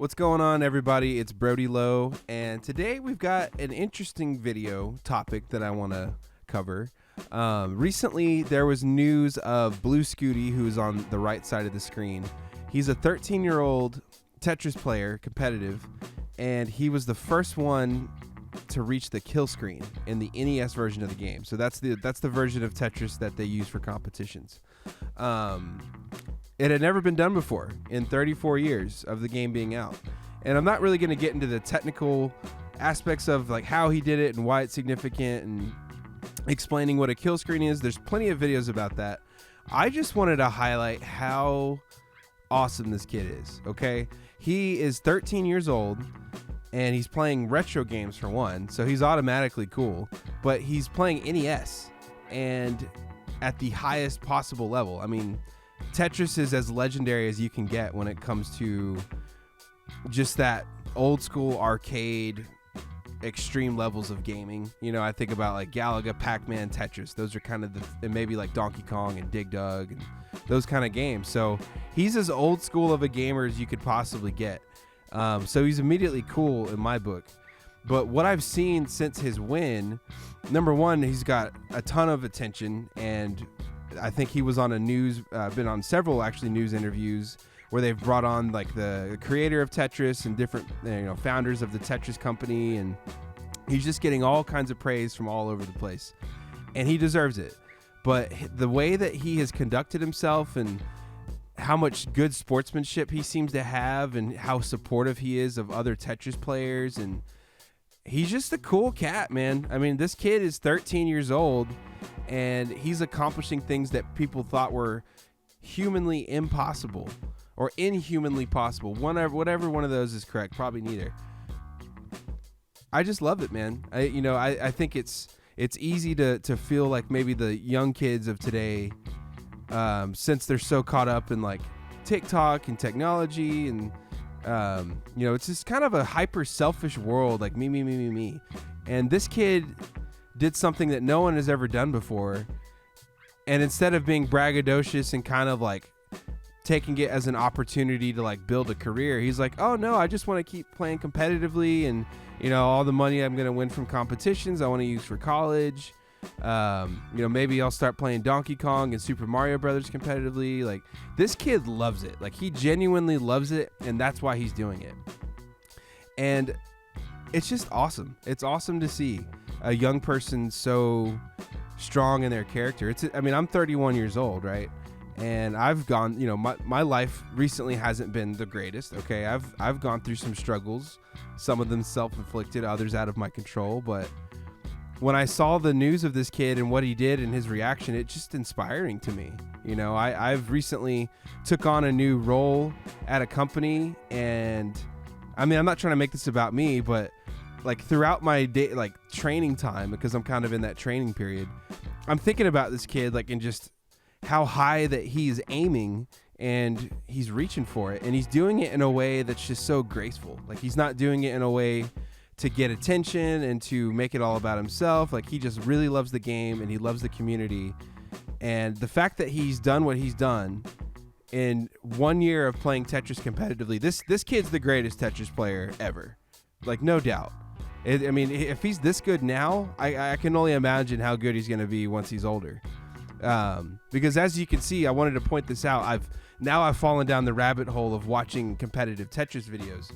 What's going on, everybody? It's Brody Lowe, and today we've got an interesting video topic that I want to cover. Recently, there was news of Blue Scuti, who's on the right side of the screen. He's a 13-year-old Tetris player, competitive, and he was the first one to reach the kill screen in the NES version of the game. So that's the version of Tetris that they use for competitions. It had never been done before in 34 years of the game being out. And I'm not really going to get into the technical aspects of like how he did it and why it's significant and explaining what a kill screen is. There's plenty of videos about that. I just wanted to highlight how awesome this kid is, okay? He is 13 years old and he's playing retro games for one, so he's automatically cool, but he's playing NES and at the highest possible level. I mean, Tetris is as legendary as you can get when it comes to just that old school arcade extreme levels of gaming. You know, I think about like Galaga, Pac-Man, Tetris. Those are kind of and maybe like Donkey Kong and Dig Dug and those kind of games. So he's as old school of a gamer as you could possibly get. So he's immediately cool in my book. But what I've seen since his win, number one, he's got a ton of attention, and I think he was on been on several actually news interviews where they've brought on like the creator of Tetris and different founders of the Tetris company, and he's just getting all kinds of praise from all over the place, and he deserves it. But the way that he has conducted himself and how much good sportsmanship he seems to have and how supportive he is of other Tetris players, and he's just a cool cat, man. I mean, this kid is 13 years old and he's accomplishing things that people thought were humanly impossible or inhumanly possible. Whatever one of those is correct, probably neither. I just love it, man. I think it's easy to feel like maybe the young kids of today, since they're so caught up in like TikTok and technology and it's just kind of a hyper selfish world, like me. And this kid did something that no one has ever done before. And instead of being braggadocious and kind of like taking it as an opportunity to like build a career, he's like, oh no, I just want to keep playing competitively. And, all the money I'm going to win from competitions, I want to use for college. Maybe I'll start playing Donkey Kong and Super Mario Brothers competitively. Like, this kid loves it. Like, he genuinely loves it, and that's why he's doing it. And it's just awesome. It's awesome to see a young person so strong in their character. I'm 31 years old, right? And I've gone, my life recently hasn't been the greatest. Okay, I've gone through some struggles, some of them self-inflicted, others out of my control, but when I saw the news of this kid and what he did and his reaction, it's just inspiring to me. I've recently took on a new role at a company, and I'm not trying to make this about me, but like throughout my day, like training time, because I'm kind of in that training period, I'm thinking about this kid, like, and just how high that he's aiming and he's reaching for it, and he's doing it in a way that's just so graceful. Like, he's not doing it in a way to get attention and to make it all about himself. Like, he just really loves the game and he loves the community. And the fact that he's done what he's done in 1 year of playing Tetris competitively, this kid's the greatest Tetris player ever. Like, no doubt. If he's this good now, I can only imagine how good he's going to be once he's older. Because as you can see, I wanted to point this out. I've fallen down the rabbit hole of watching competitive Tetris videos.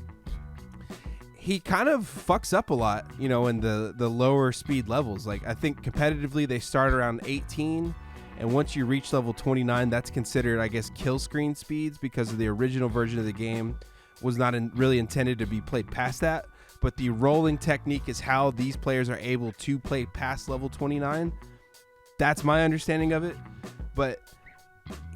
He kind of fucks up a lot, in the lower speed levels. Like, I think competitively they start around 18, and once you reach level 29, that's considered, I guess, kill screen speeds, because of the original version of the game was not really intended to be played past that. But the rolling technique is how these players are able to play past level 29. That's my understanding of it. But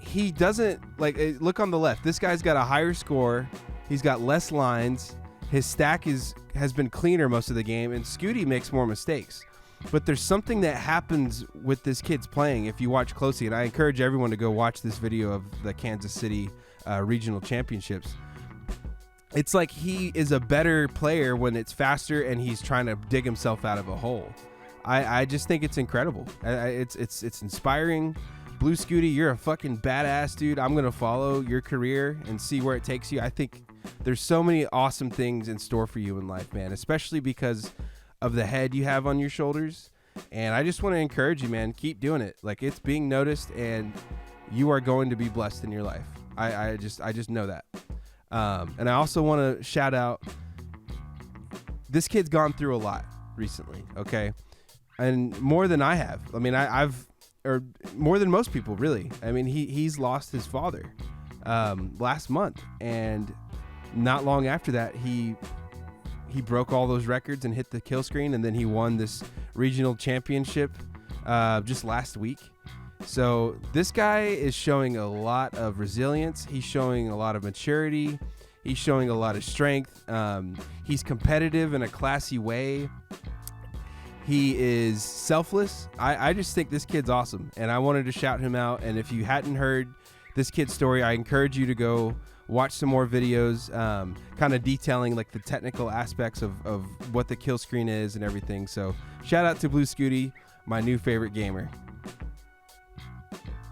he doesn't, like, look on the left. This guy's got a higher score. He's got less lines. His stack has been cleaner most of the game, and Scuti makes more mistakes. But there's something that happens with this kid's playing if you watch closely, and I encourage everyone to go watch this video of the Kansas City regional championships. It's like he is a better player when it's faster and he's trying to dig himself out of a hole. I just think it's incredible. It's inspiring. Blue Scuti, you're a fucking badass, dude. I'm going to follow your career and see where it takes you. I think there's so many awesome things in store for you in life, man, especially because of the head you have on your shoulders. And I just want to encourage you, man, keep doing it. Like, it's being noticed, and you are going to be blessed in your life. I just know that. And I also want to shout out, this kid's gone through a lot recently, okay? And more than I have. I mean, or more than most people, really. I mean, he's lost his father last month, and not long after that, he broke all those records and hit the kill screen, and then he won this regional championship just last week. So this guy is showing a lot of resilience. He's showing a lot of maturity. He's showing a lot of strength. He's competitive in a classy way. He is selfless. I just think this kid's awesome, and I wanted to shout him out. And if you hadn't heard this kid's story, I encourage you to go watch some more videos, kind of detailing like the technical aspects of what the kill screen is and everything. So shout out to Blue Scuti, my new favorite gamer.